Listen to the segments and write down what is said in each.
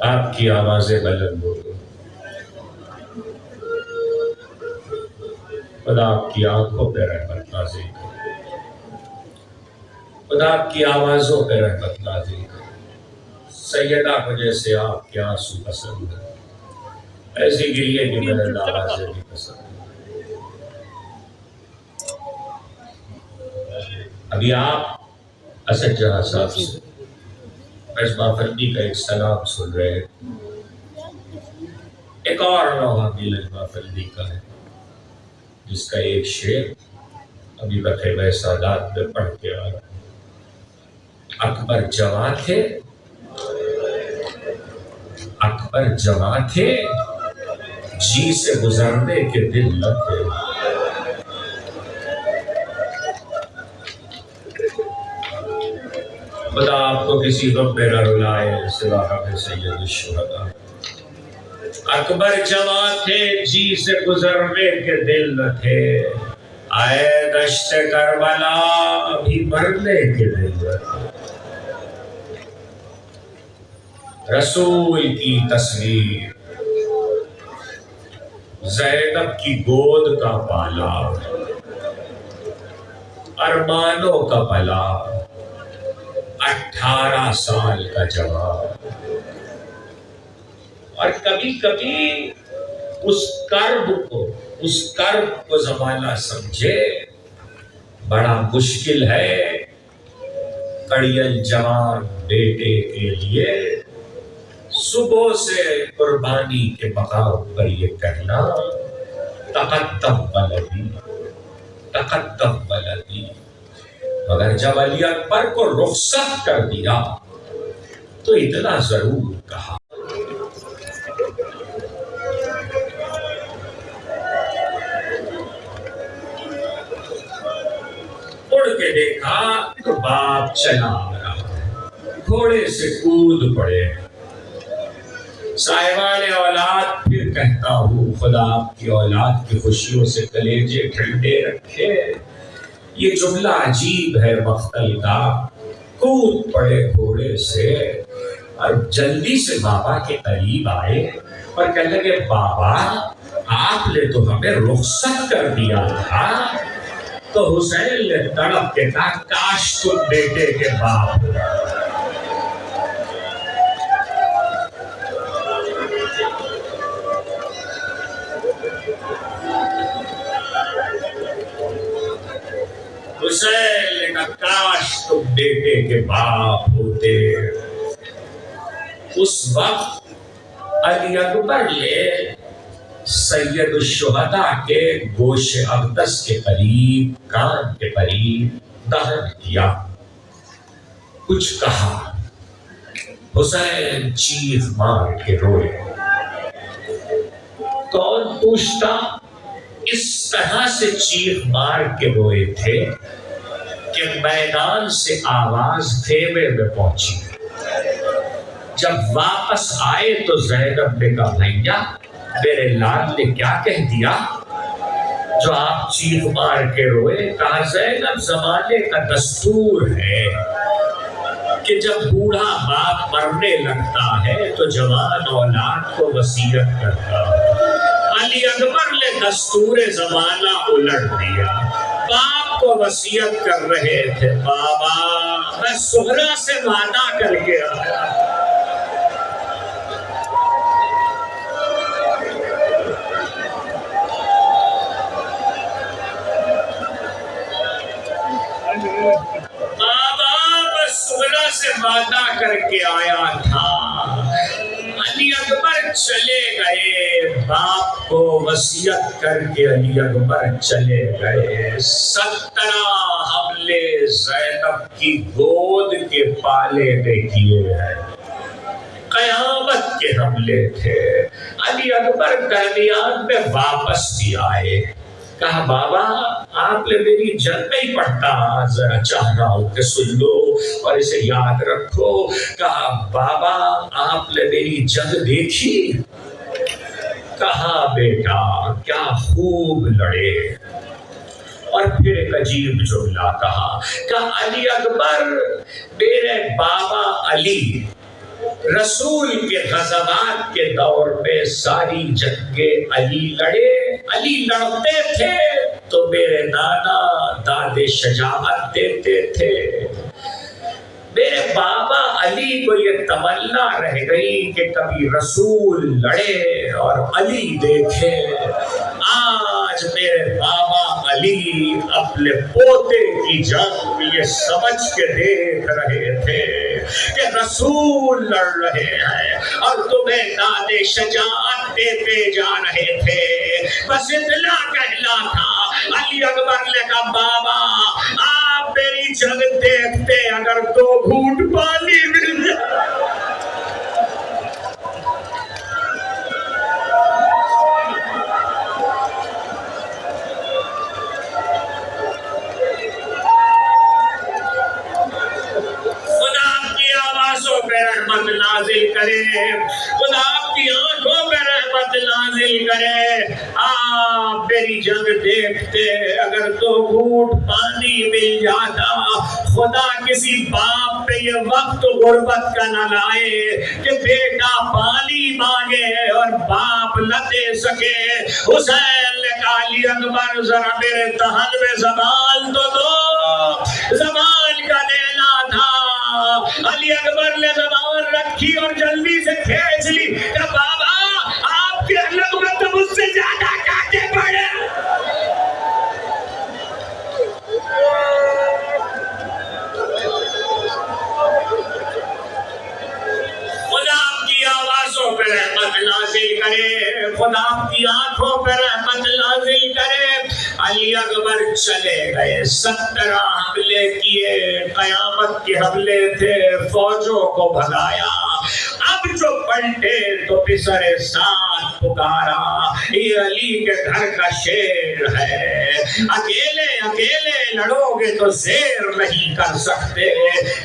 آپ کی آوازیں بلند ہو گئی، خدا آپ کی آنکھوں پہ رحمت نازل کرے، خدا آپ کی آوازوں پہ رحمت نازل کرے۔ سیدہ کو جیسے آپ کے آنسو پسند ہے، ایسی گریے کی بلند آوازیں بھی پسند ہیں۔ ابھی آپ اسد جہاں صاحب سے مصباح فندی کا ایک سلام سن رہے ہیں۔ ایک اور لوحہ بھی مصباح فندی کا ہے، جس کا ایک شعر ابھی بخیر سادات میں پڑھ کے آ رہا ہے۔ اکبر جواں تھے، اکبر جواں تھے، جی سے گزرنے کے دل نہ تھے۔ خدا آپ کو کسی غم میں نہ رلائے سوا حق سید الشہداء۔ اکبر جواں تھے، جی سے گزرنے کے دل نہ تھے، آئے دشت کربلا بھی مرنے کے دل نہ تھے۔ رسول کی تصویر، زینب کی گود کا بالا، ارمانوں کا بلا، 18 سال کا جوان۔ اور کبھی کبھی اس کرب کو زمانہ سمجھے، بڑا مشکل ہے کڑیل جوان بیٹے کے لیے صبح سے قربانی کے مقام پر یہ کہنا، تقدم ولدی تقدم ولدی۔ مگر جب علی اکبر کو رخصت کر دیا تو اتنا ضرور کہا، اڑ کے دیکھا تو باپ چلا آ رہا ہے، گھوڑے سے کود پڑے۔ صاحبان اولاد پھر کہتا ہوں، خدا آپ کی اولاد کی خوشیوں سے کلیجے ٹھنڈے رکھے۔ یہ جملہ عجیب ہے مقتل کا، کود پڑے گھوڑے سے اور جلدی سے بابا کے قریب آئے اور کہنے لگے، بابا آپ نے تو ہمیں رخصت کر دیا تھا۔ تو حسین نے تڑپ کے کہا، کاش تم بیٹے کے باپ ہو۔ حسین نے کہا، کاش تم بیٹے کے باپ ہوتے۔ اس وقت علی اکبر نے سید الشہداء کے گوش اقدس کے قریب، کان کے قریب دہن کیا، کچھ کہا۔ حسین چیخ مار کے روئے۔ کون پوچھتا؟ اس طرح سے چیخ مار کے روئے تھے کہ میدان سے آواز خیمے میں پہنچی۔ جب واپس آئے تو زینب نے کہا، بھیا میرے لال نے کیا کہہ دیا جو آپ چیخ مار کے روئے؟ کہا، زینب زمانے کا دستور ہے کہ جب بوڑھا باپ مرنے لگتا ہے تو جوان اولاد کو وصیت کرتا ہے۔ علی اکبر نے دستور زمانہ الٹ دیا، باپ کو وصیت کر رہے تھے، بابا میں سہرا سے وعدہ کر کے آیا، سے وعدہ کر کے آیا تھا۔ علی اکبر چلے گئے، باپ کو وصیت کر کے علی اکبر چلے گئے۔ 17 حملے زینب کی گود کے پالے نے کیے ہیں، قیامت کے حملے تھے۔ علی اکبر درمیان میں واپس بھی آئے، کہا، بابا آپ نے میری جنگ نہیں پڑھتا، ذرا چاہ رہا ہوں کہ سن لو اور اسے یاد رکھو۔ کہا، بابا آپ نے میری جنگ دیکھی؟ کہا، بیٹا کیا خوب لڑے۔ اور پھر ایک عجیب جملہ کہا، علی اکبر میرے بابا علی رسول کے غزوات کے دور میں ساری جنگیں علی لڑے، علی لڑتے تھے تو میرے نانا داد شجاعت دیتے تھے۔ میرے بابا علی کو یہ تمنا رہ گئی کہ کبھی رسول لڑے اور علی دیکھے۔ آج میرے بابا علی اپنے پوتے کی جنگ یہ سمجھ کے دیکھ رہے تھے کہ رسول لڑ رہے ہیں اور تمہیں داد شجاعت دیتے جا رہے تھے۔ بس اتنا کہنا تھا۔ علی اکبر نے کہا بابا آپ میری جنگ دیکھتے اگر 2 گھونٹ پانی مل جائے۔ رحمت نازل کرے، خدا آپ کی آنکھوں پہ رحمت نازل کرے۔ آپ میری جنگ دیکھتے اگر 2 گھونٹ پانی مل جاتا۔ خدا کسی باپ پہ یہ وقت غربت کا نہ لائے کہ بیٹا پانی مانگے اور باپ نہ دے سکے۔ حسین نے کہا علی اکبر ذرا میرے دہن میں زبان تو دو، زبان کا دینا تھا۔ علی اکبر نے زبان رکھی اور جلدی سے کھینچ لی کہ بابا آپ کے لقمت مجھ سے زیادہ کاٹے پڑے۔ خدا آپ کی آوازوں پہ رحمت نازل کرے، خدا آپ کی آنکھوں پہ رحمت نازل کرے۔ علی اکبر چلے گئے، 17 حملے کیے، قیامت کے حملے تھے، فوجوں کو بھگایا۔ اب جو پلٹے تو پسر ساتھ پکارا، یہ علی کے گھر کا شیر ہے، اکیلے اکیلے لڑو گے تو زیر نہیں کر سکتے،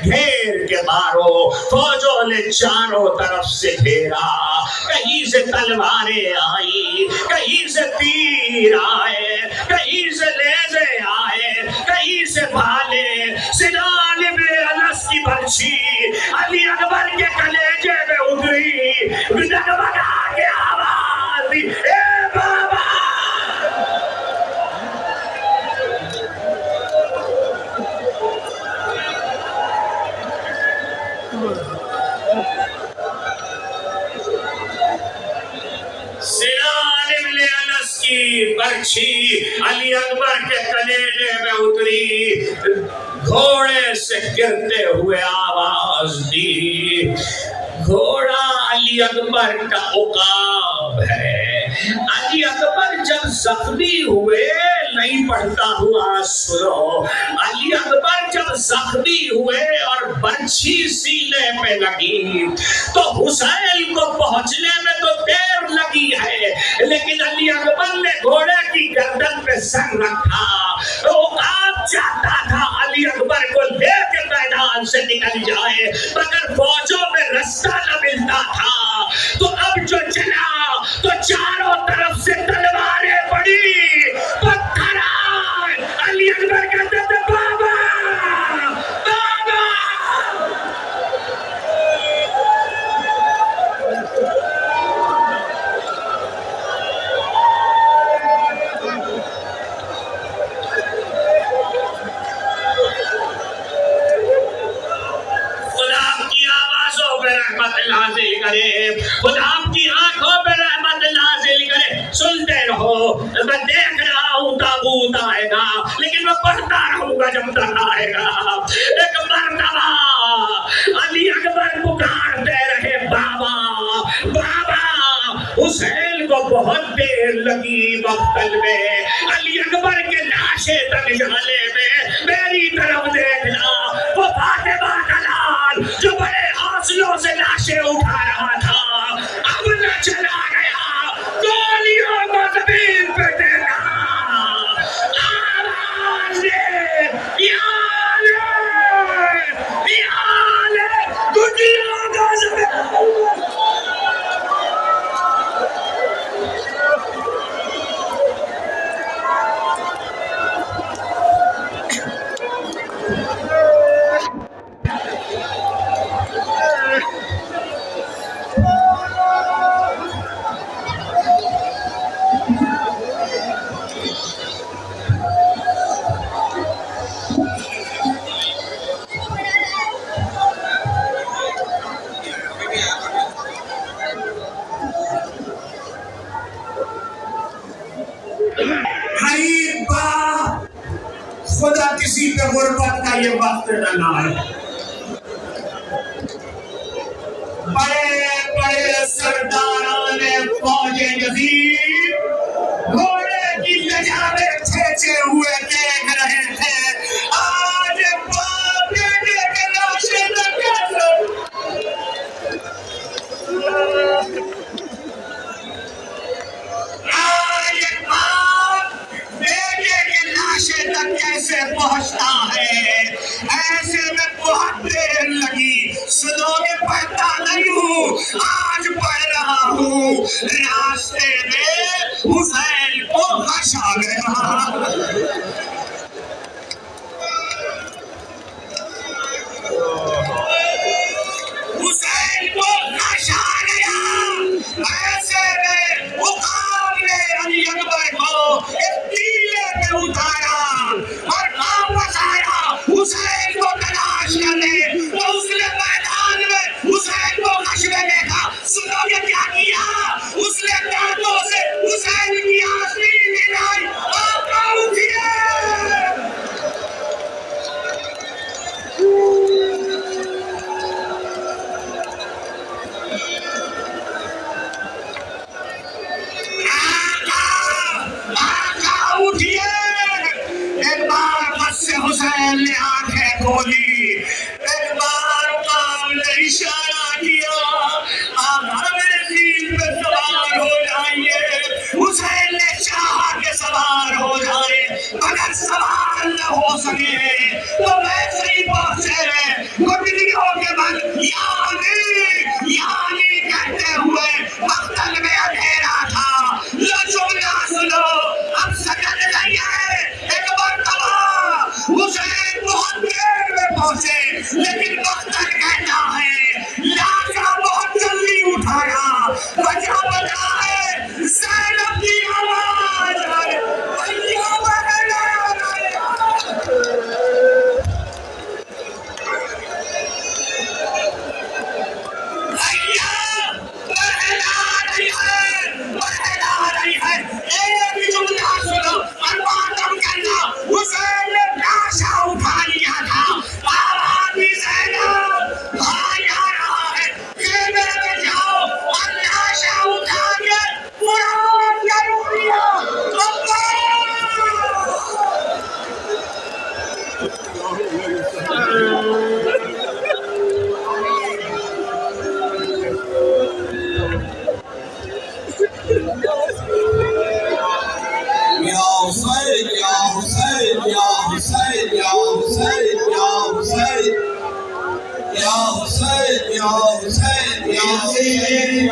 گھیر کے مارو۔ فوجوں نے چاروں طرف سے گھیرا، کہیں سے تلواریں آئی، کہیں سے تیر آئے، کہیں سے نیزے آئے، کہیں سے بھالے۔ سنان ابن انس کی برچھی علی اکبر کے کلیجے میں اتری، ڈگمگا کے آواز دی، اے بابا۔ سنان ابن انس کی برچھی علی اکبر کے کلیجے میں اتری، گھوڑے سے گرتے ہوئے آواز دی۔ گھوڑا علی اکبر کا عقاب ہے۔ علی اکبر جب زخمی ہوئے، نہیں پڑھتا ہوا سنو، علی اکبر جب زخمی ہوئے اور برچھی سینے پہ لگی تو حسین کو پہنچنے میں تو دیر لگی ہے، لیکن علی اکبر نے گھوڑے کی گردن پہ سر رکھا۔ عقاب چاہتا تھا علی اکبر کو لے کے میدان سے نکل جائے، مگر فوجوں میں رستہ نہ ملتا تھا۔ تو اب جو چلا تو چاروں طرف سے تلواریں پڑی، پتھر آئے۔ علی اکبر کہتے تھے بابا بابا۔ نازل کرے، خدا آپ کی آنکھوں پہ رحمت نازل کرے۔ سنتے رہو، میں دیکھ رہا ہوں تابوت آئے گا، لیکن میں پڑھتا رہوں گا جب تک آئے گا۔ ایک مرتبہ علی اکبر پکارتے رہے بابا بابا۔ حسین کو بہت دیر لگی مقتل میں، علی اکبر کے لاشیں تک جانے میں۔ میری طرف دیکھنا، وہ فاطمہ کا لال جو بڑے حوصلوں سے لاشیں اٹھا رہا تھا، اب نہ چلا گیا، گولیوں کو زمین پہ دینا۔ آواز دے یا علی، گولیوں کو زمین۔ کسی پہ غربت کا یہ وقت نہ آئے۔ بڑے بڑے سرداران فوج یزید گھوڑے کی لجا میں کھینچے ہوئے دیکھ رہے تھے، آج باپ بیٹے کے لاشیں نہ کیسے تک کیسے پہنچتا ہے۔ ایسے میں بہت دیر لگی، سنو گے پڑھتا نہیں ہوں، آج پڑھ رہا ہوں۔ راستے میں حسین کو غش آ گیا، حسین کو غش آ گیا۔ ایسے میں عقاب نے علی اکبر کو ایک ٹیلے پہ اتارا اور واپس آیا حسین کو تلاش کرنے، تو اس نے میدان میں حسین کو غش میں دیکھا۔ سنو گے کیا کیا؟ اس نے دانتوں سے حسین کی آخری نگاہ آقا اٹھیے۔ حسین نے آنکھیں کھولی، ایک بار عقاب نے اشارہ کیا، آقا میرے دین پہ سوار ہو جائیے۔ حسین نے چاہا کہ سوار ہو جائے، مگر سوار نہ ہو سکے تو ویسے ہی پہنچے گٹلیوں کے بل یعنی کہتے ہوئے مقتل میں اندھیرا تھا۔ لو جملہ سنو، اب سجد نہیں ہے۔ ایک مرتبہ حسین بہت دیر میں پہنچے، لیکن مقتل کہتا ہے لاشا بہت جلدی اٹھایا، وجہ بتا ہے زینب کی آواز ہے، بھیا بہلا رہی ہے۔ ایک جملہ سنو اور ماتم کرنا، حسین نے لاشا اٹھا لیا تھا، آواز بھی زینب بھائی آ رہا ہے، خیمے میں جاؤ اور لاشا اٹھا کے قرآن کر دیا۔ یا حسین یا حسین یا حسین یا حسین یا حسین یا حسین یا حسین یا حسین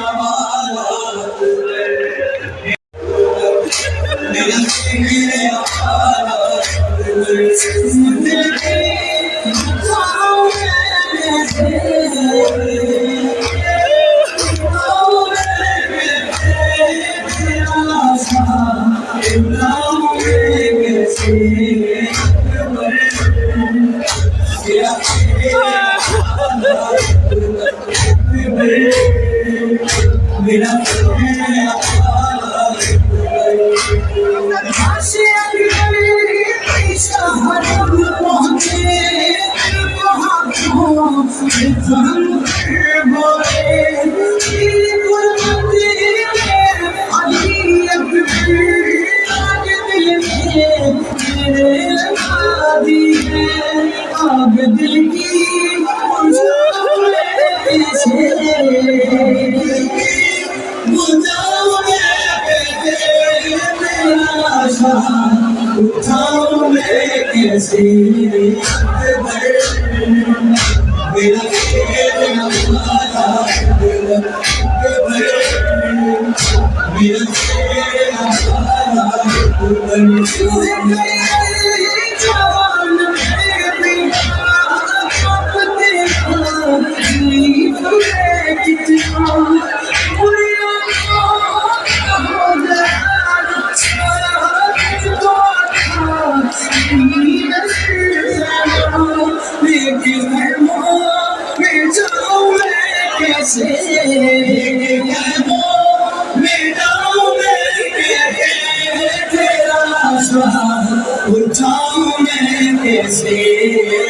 کیسے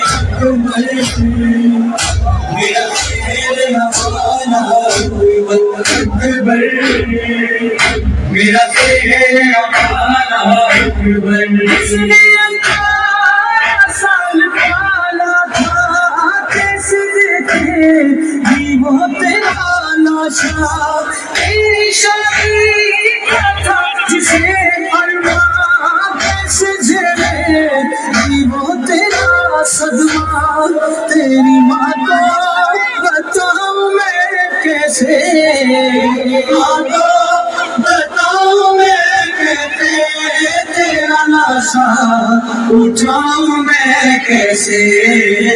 اکبر میرا تیرا والا اکبر میرا تیرا والا اکبر جس نے سال پالا تھا کیسے دیکھے بھی وہ تیرا لاشا تیری شادی کا تھا جسے ارمان کیسے جھیلے بھی وہ تیرا صدمہ تیری ماں کو بتاؤں میں کیسے ماں کو بتاؤں میں کیسے تیرا لاشا اٹھاؤں میں کیسے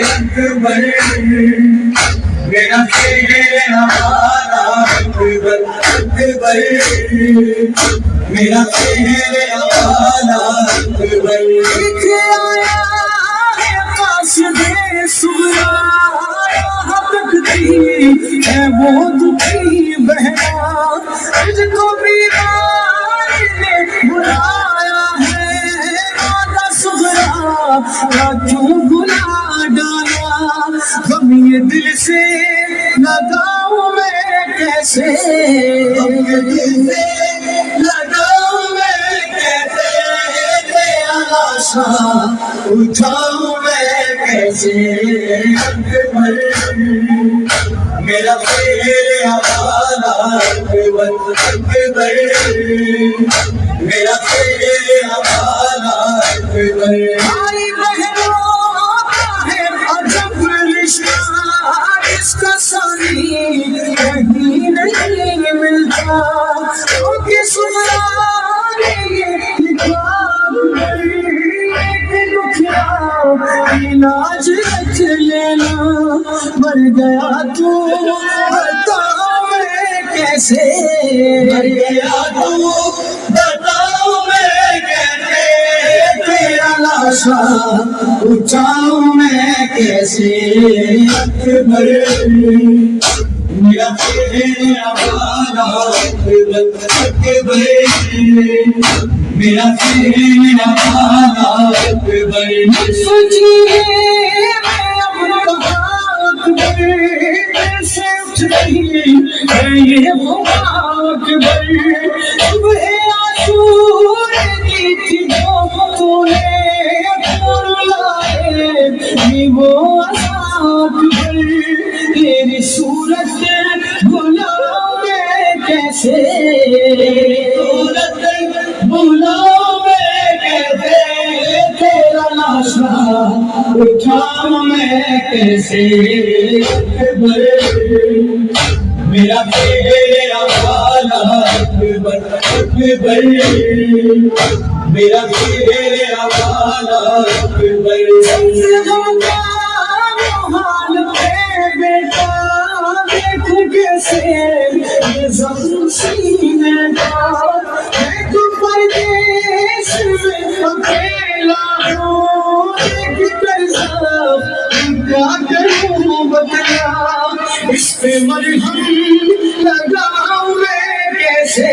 اکبر میرا تیرا والا اکبر اکبر میرا تیرا والا اکبر لکھ آیا ہے قاصد صغرا تکتی ہے وہ دکھی بہنا تجھ کو بیمار نے بلایا ہے مادہ صغرا کیوں بلا ڈالا غم یہ دل سے لگاؤں میں کیسے غم یہ دل سے لگاؤں میں کیسے تیرا لاشا اٹھاؤں میں کیسے اکبر میرا تیرا والا اکبر اکبر میرا تیرا والا اکبر بھائی بہنوں کا ہے عجب رشتہ اس کا ثانی کہیں نہیں ملتا کیونکہ سنا نے یہ لکھا علاج رکھ لینا مر گیا تو بتاؤ میں کیسے مر گیا تو بتاؤ میں کیسے تیرا لاشا اٹھاؤں میں کیسے اکبر میرا تیرا والا اکبر اکبر میرا تیرا والا اکبر سوچیے میں اب کہاں اکبر کیسے اٹھ رہی ہے یہ وہ اکبر صبح عاشور کی تھی جو تو نے اکبر لائے یہ وہ اکبر تیری صورت بھلاؤں میں کیسے صورت بھلاؤں میں کیسے تیرا لاشا اٹھاؤں میں کیسے اکبر میرا تیرا والا اکبر اکبر میرا تیرا والا اکبر حال پہ بیٹا دیکھو کیسے یہ زخم سینے کا دیکھو پردیس میں اکیلا ہوں دیکھ کر کیا کروں بتلا اس پہ مرہم لگاؤں میں کیسے